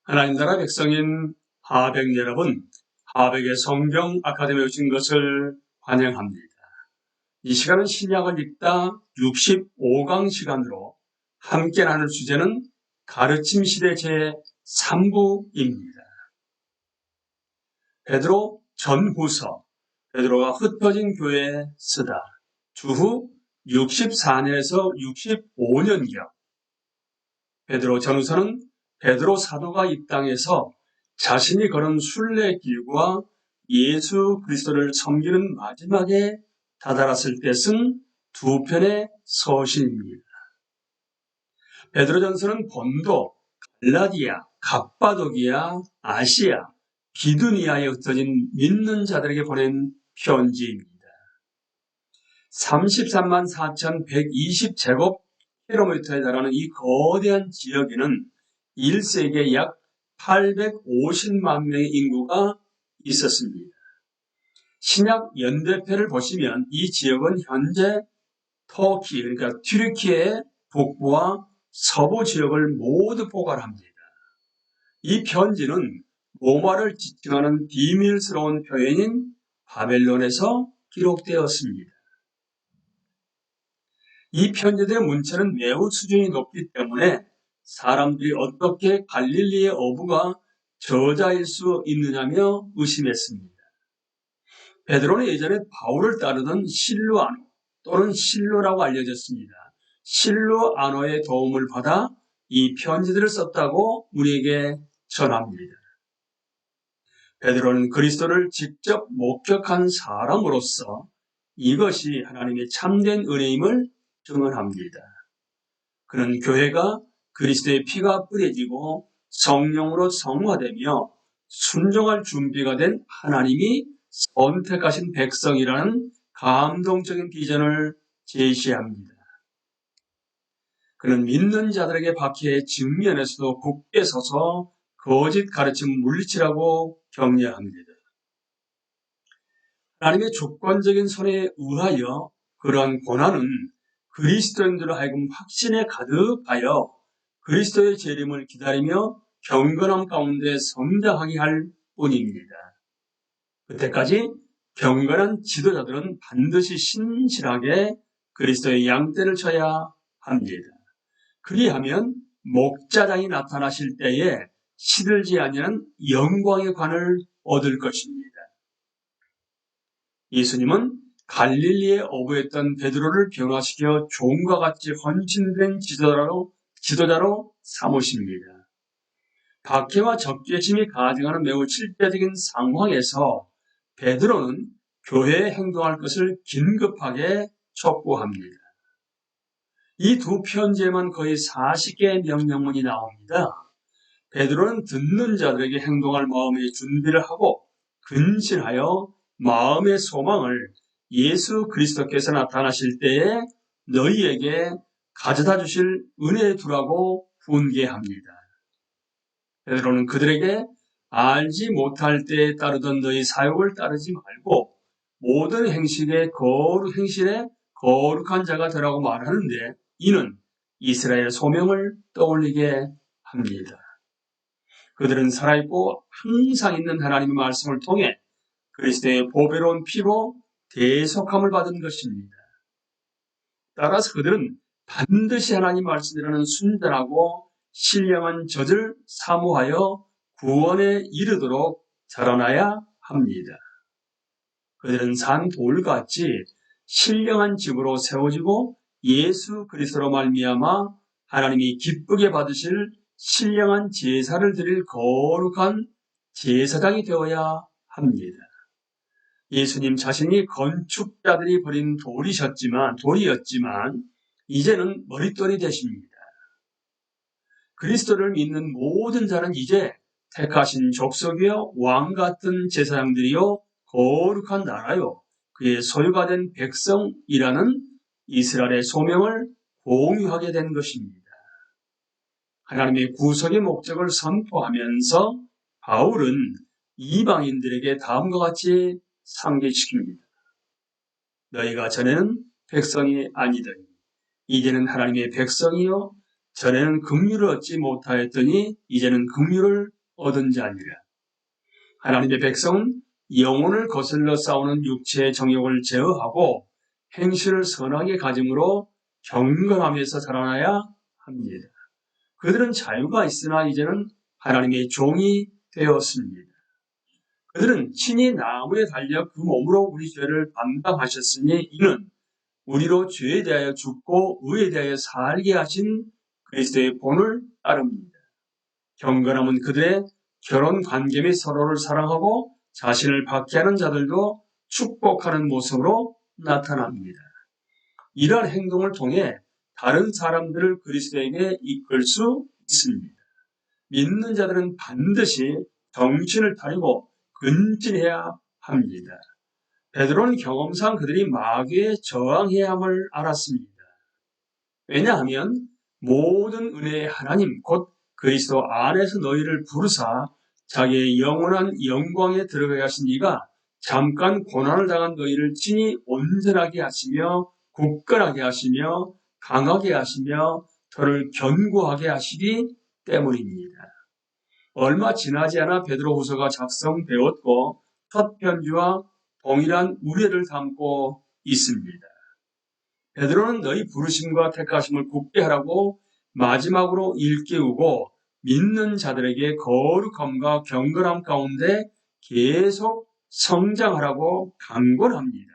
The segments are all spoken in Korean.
하나님 나라 백성인 하백 여러분, 하백의 성경 아카데미에 오신 것을 환영합니다. 이 시간은 신약을 읽다 65강 시간으로 함께 나눌 주제는 가르침 시대 제3부입니다. 베드로 전후서, 베드로가 흩어진 교회에 쓰다 주후 64년에서 65년경. 베드로 전후서는 베드로 사도가 이 땅에서 자신이 걸은 순례길과 예수 그리스도를 섬기는 마지막에 다다랐을 때 쓴 두 편의 서신입니다. 베드로전서는 본도, 갈라디아, 갑바도기아, 아시아, 비두니아에 흩어진 믿는 자들에게 보낸 편지입니다. 33만 4,120제곱킬로미터에 달하는 이 거대한 지역에는 1세기에 약 850만 명의 인구가 있었습니다. 신약 연대표를 보시면 이 지역은 현재 터키, 그러니까 튀르키예의 북부와 서부 지역을 모두 포괄합니다. 이 편지는 로마를 지칭하는 비밀스러운 표현인 바벨론에서 기록되었습니다. 이 편지들의 문체는 매우 수준이 높기 때문에 사람들이 어떻게 갈릴리의 어부가 저자일 수 있느냐며 의심했습니다. 베드로는 예전에 바울을 따르던 실루아노 또는 실로라고 알려졌습니다. 실루아노의 도움을 받아 이 편지들을 썼다고 우리에게 전합니다. 베드로는 그리스도를 직접 목격한 사람으로서 이것이 하나님의 참된 은혜임을 증언합니다. 그는 교회가 그리스도의 피가 뿌려지고 성령으로 성화되며 순종할 준비가 된 하나님이 선택하신 백성이라는 감동적인 비전을 제시합니다. 그는 믿는 자들에게 박해 직면에서도 굳게 서서 거짓 가르침을 물리치라고 격려합니다. 하나님의 주권적인 손에 의하여 그러한 고난은 그리스도인들로 하여금 확신에 가득하여 그리스도의 재림을 기다리며 경건함 가운데 성장하게 할 뿐입니다. 그때까지 경건한 지도자들은 반드시 신실하게 그리스도의 양떼를 쳐야 합니다. 그리하면 목자장이 나타나실 때에 시들지 아니하는 영광의 관을 얻을 것입니다. 예수님은 갈릴리의 어부였던 베드로를 변화시켜 종과 같이 헌신된 지도자로 삼으십니다. 박해와 적개심이 가증하는 매우 실제적인 상황에서 베드로는 교회에 행동할 것을 긴급하게 촉구합니다. 이 두 편지에만 거의 40개의 명령문이 나옵니다. 베드로는 듣는 자들에게 행동할 마음의 준비를 하고 근신하여 마음의 소망을 예수 그리스도께서 나타나실 때에 너희에게 가져다 주실 은혜에 두라고 훈계합니다. 베드로는 그들에게 알지 못할 때에 따르던 너희 사욕을 따르지 말고 모든 행실에 거룩한 자가 되라고 말하는데 이는 이스라엘 소명을 떠올리게 합니다. 그들은 살아있고 항상 있는 하나님의 말씀을 통해 그리스도의 보배로운 피로 대속함을 받은 것입니다. 따라서 그들은 반드시 하나님 말씀이라는 순전하고 신령한 젖을 사모하여 구원에 이르도록 자라나야 합니다. 그들은 산 돌같이 신령한 집으로 세워지고 예수 그리스도로 말미암아 하나님이 기쁘게 받으실 신령한 제사를 드릴 거룩한 제사장이 되어야 합니다. 예수님 자신이 건축자들이 버린 돌이었지만 이제는 머릿돌이 되십니다. 그리스도를 믿는 모든 자는 이제 택하신 족속이요 왕 같은 제사장들이요 거룩한 나라요 그의 소유가 된 백성이라는 이스라엘의 소명을 공유하게 된 것입니다. 하나님의 구속의 목적을 선포하면서 바울은 이방인들에게 다음과 같이 상기시킵니다. 너희가 전에는 백성이 아니더니 이제는 하나님의 백성이요 전에는 긍휼을 얻지 못하였더니 이제는 긍휼을 얻은 자니라. 하나님의 백성은 영혼을 거슬러 싸우는 육체의 정욕을 제어하고 행실을 선하게 가짐으로 경건함에서 살아나야 합니다. 그들은 자유가 있으나 이제는 하나님의 종이 되었습니다. 그들은 친히 나무에 달려 그 몸으로 우리 죄를 담당하셨으니 이는 우리로 죄에 대하여 죽고 의에 대하여 살게 하신 그리스도의 본을 따릅니다. 경건함은 그들의 결혼 관계 및 서로를 사랑하고 자신을 박해하는 자들도 축복하는 모습으로 나타납니다. 이러한 행동을 통해 다른 사람들을 그리스도에게 이끌 수 있습니다. 믿는 자들은 반드시 정신을 차리고 근진해야 합니다. 베드로는 경험상 그들이 마귀에 저항해야 함을 알았습니다. 왜냐하면 모든 은혜의 하나님 곧 그리스도 안에서 너희를 부르사 자기의 영원한 영광에 들어가게 하신 이가 잠깐 고난을 당한 너희를 친히 온전하게 하시며 굳건하게 하시며 강하게 하시며 더를 견고하게 하시기 때문입니다. 얼마 지나지 않아 베드로후서가 작성되었고 첫 편지와 동일한 우려를 담고 있습니다. 베드로는 너희 부르심과 택하심을 굳게 하라고 마지막으로 일깨우고 믿는 자들에게 거룩함과 경건함 가운데 계속 성장하라고 강권합니다.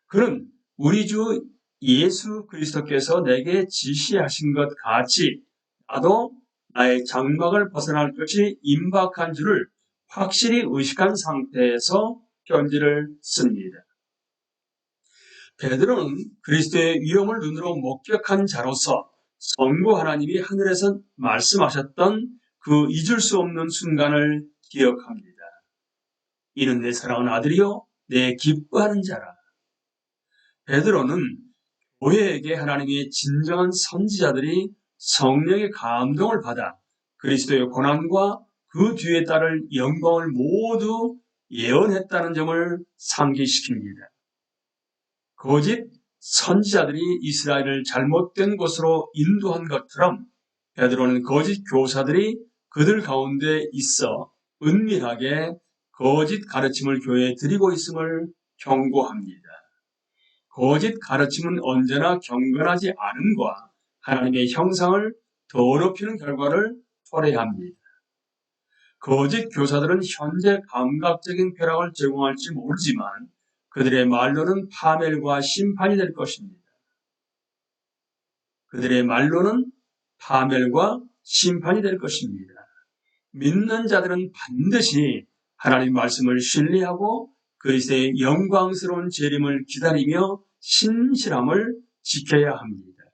그는 우리 주 예수 그리스도께서 내게 지시하신 것 같이 나도 나의 장막을 벗어날 것이 임박한 줄을 확실히 의식한 상태에서 편지를 씁니다. 베드로는 그리스도의 위엄을 눈으로 목격한 자로서 성부 하나님이 하늘에서 말씀하셨던 그 잊을 수 없는 순간을 기억합니다. 이는 내 사랑하는 아들이요 내 기뻐하는 자라. 베드로는 교회에게 하나님의 진정한 선지자들이 성령의 감동을 받아 그리스도의 고난과 그 뒤에 따를 영광을 모두 예언했다는 점을 상기시킵니다. 거짓 선지자들이 이스라엘을 잘못된 곳으로 인도한 것처럼 베드로는 거짓 교사들이 그들 가운데 있어 은밀하게 거짓 가르침을 교회에 드리고 있음을 경고합니다. 거짓 가르침은 언제나 경건하지 않음과 하나님의 형상을 더럽히는 결과를 초래합니다. 거짓 교사들은 현재 감각적인 쾌락을 제공할지 모르지만 그들의 말로는 파멸과 심판이 될 것입니다. 그들의 말로는 파멸과 심판이 될 것입니다. 믿는 자들은 반드시 하나님 말씀을 신뢰하고 그리스도의 영광스러운 재림을 기다리며 신실함을 지켜야 합니다.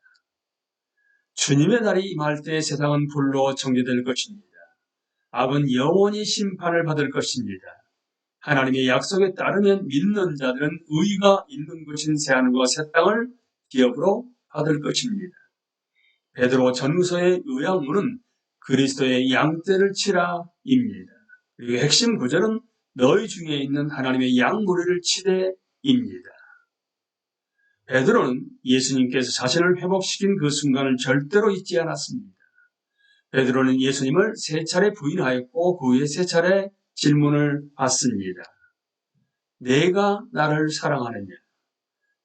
주님의 날이 임할 때 세상은 불로 정죄될 것입니다. 악은 영원히 심판을 받을 것입니다. 하나님의 약속에 따르면 믿는 자들은 의가 있는 곳인 새하늘과 새 땅을 기업으로 받을 것입니다. 베드로 전후서의 요약문은 그리스도의 양떼를 치라입니다. 그리고 핵심 구절은 너희 중에 있는 하나님의 양무리를 치되입니다. 베드로는 예수님께서 자신을 회복시킨 그 순간을 절대로 잊지 않았습니다. 베드로는 예수님을 세 차례 부인하였고 그 후에 세 차례 질문을 받습니다. 내가 나를 사랑하느냐?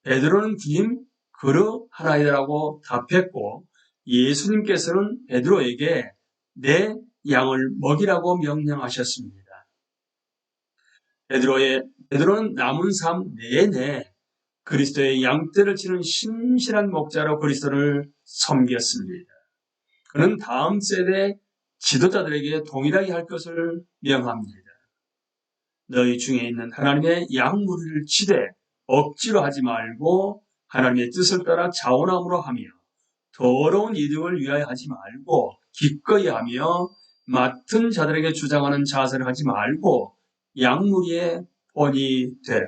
베드로는 주님 그러하나이다라고 답했고 예수님께서는 베드로에게 내 양을 먹이라고 명령하셨습니다. 베드로는 남은 삶 내내 그리스도의 양떼를 치는 신실한 목자로 그리스도를 섬겼습니다. 그는 다음 세대 지도자들에게 동일하게 할 것을 명합니다. 너희 중에 있는 하나님의 양무리를 치되 억지로 하지 말고 하나님의 뜻을 따라 자원함으로 하며 더러운 이득을 위하여 하지 말고 기꺼이 하며 맡은 자들에게 주장하는 자세를 하지 말고 양무리의 본이 되라.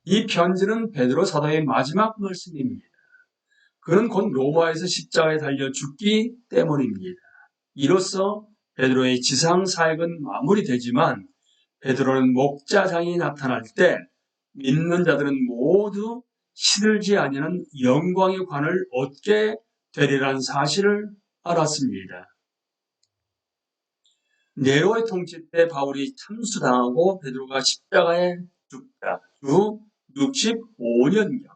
이 편지는 베드로 사도의 마지막 말씀입니다. 그는 곧 로마에서 십자가에 달려 죽기 때문입니다. 이로써 베드로의 지상 사역은 마무리되지만 베드로는 목자장이 나타날 때 믿는 자들은 모두 시들지 아니하는 영광의 관을 얻게 되리라는 사실을 알았습니다. 네로의 통치 때 바울이 참수당하고 베드로가 십자가에 죽다. 주 65년경.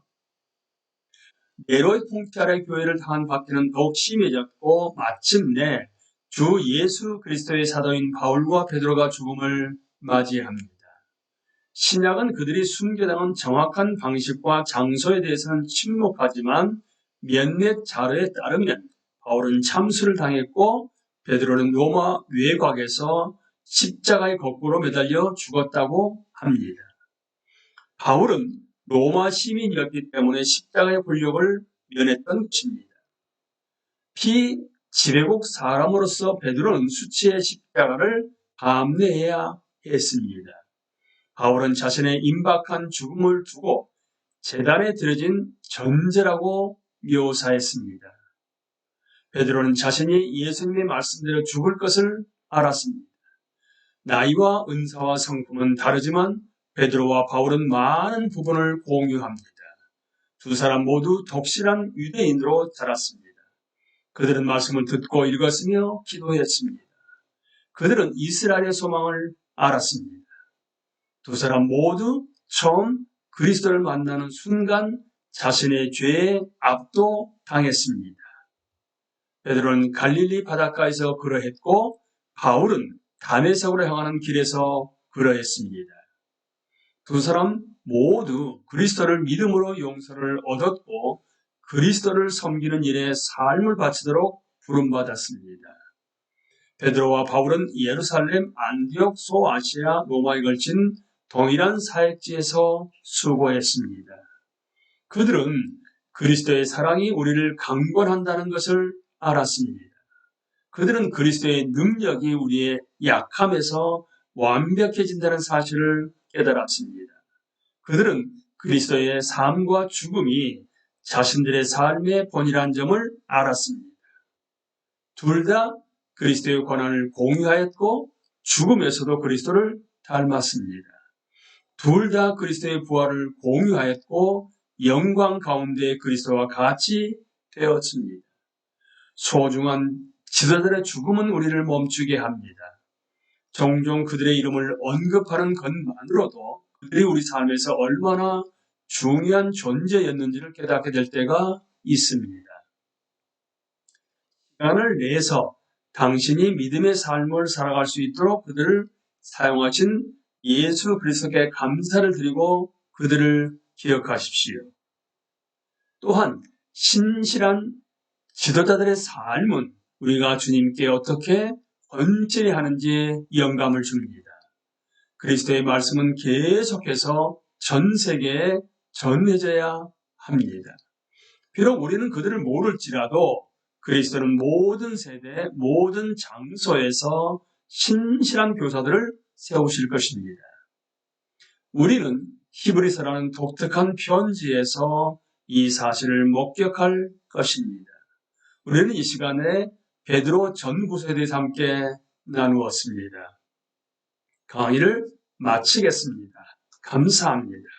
네로의 통치 아래 교회를 당한 박해는 더욱 심해졌고 마침내 주 예수 그리스도의 사도인 바울과 베드로가 죽음을 맞이합니다. 신약은 그들이 순교당한 정확한 방식과 장소에 대해서는 침묵하지만 몇몇 자료에 따르면 바울은 참수를 당했고 베드로는 로마 외곽에서 십자가에 거꾸로 매달려 죽었다고 합니다. 바울은 로마 시민이었기 때문에 십자가의 굴욕을 면했던 것입니다. 피지배국 사람으로서 베드로는 수치의 십자가를 감내해야 했습니다. 바울은 자신의 임박한 죽음을 두고 제단에 드려진 전제라고 묘사했습니다. 베드로는 자신이 예수님의 말씀대로 죽을 것을 알았습니다. 나이와 은사와 성품은 다르지만 베드로와 바울은 많은 부분을 공유합니다. 두 사람 모두 독실한 유대인으로 자랐습니다. 그들은 말씀을 듣고 읽었으며 기도했습니다. 그들은 이스라엘의 소망을 알았습니다. 두 사람 모두 처음 그리스도를 만나는 순간 자신의 죄에 압도당했습니다. 베드로는 갈릴리 바닷가에서 그러했고 바울은 다메섹으로 향하는 길에서 그러했습니다. 두 사람 모두 그리스도를 믿음으로 용서를 얻었고 그리스도를 섬기는 일에 삶을 바치도록 부름받았습니다. 베드로와 바울은 예루살렘, 안디옥, 소아시아, 로마에 걸친 동일한 사역지에서 수고했습니다. 그들은 그리스도의 사랑이 우리를 강권한다는 것을 알았습니다. 그들은 그리스도의 능력이 우리의 약함에서 완벽해진다는 사실을 깨달았습니다. 그들은 그리스도의 삶과 죽음이 자신들의 삶의 본이라는 점을 알았습니다. 둘 다 그리스도의 고난을 공유하였고 죽음에서도 그리스도를 닮았습니다. 둘 다 그리스도의 부활을 공유하였고 영광 가운데 그리스도와 같이 되었습니다. 소중한 지도자들의 죽음은 우리를 멈추게 합니다. 종종 그들의 이름을 언급하는 것만으로도 그들이 우리 삶에서 얼마나 중요한 존재였는지를 깨닫게 될 때가 있습니다. 시간을 내서 당신이 믿음의 삶을 살아갈 수 있도록 그들을 사용하신 예수 그리스도께 감사를 드리고 그들을 기억하십시오. 또한 신실한 지도자들의 삶은 우리가 주님께 어떻게 헌신해야 하는지 영감을 줍니다. 그리스도의 말씀은 계속해서 전 세계에 전해져야 합니다. 비록 우리는 그들을 모를지라도 그리스도는 모든 세대, 모든 장소에서 신실한 교사들을 세우실 것입니다. 우리는 히브리서라는 독특한 편지에서 이 사실을 목격할 것입니다. 우리는 이 시간에 베드로 전후서에 대해서 함께 나누었습니다. 강의를 마치겠습니다. 감사합니다.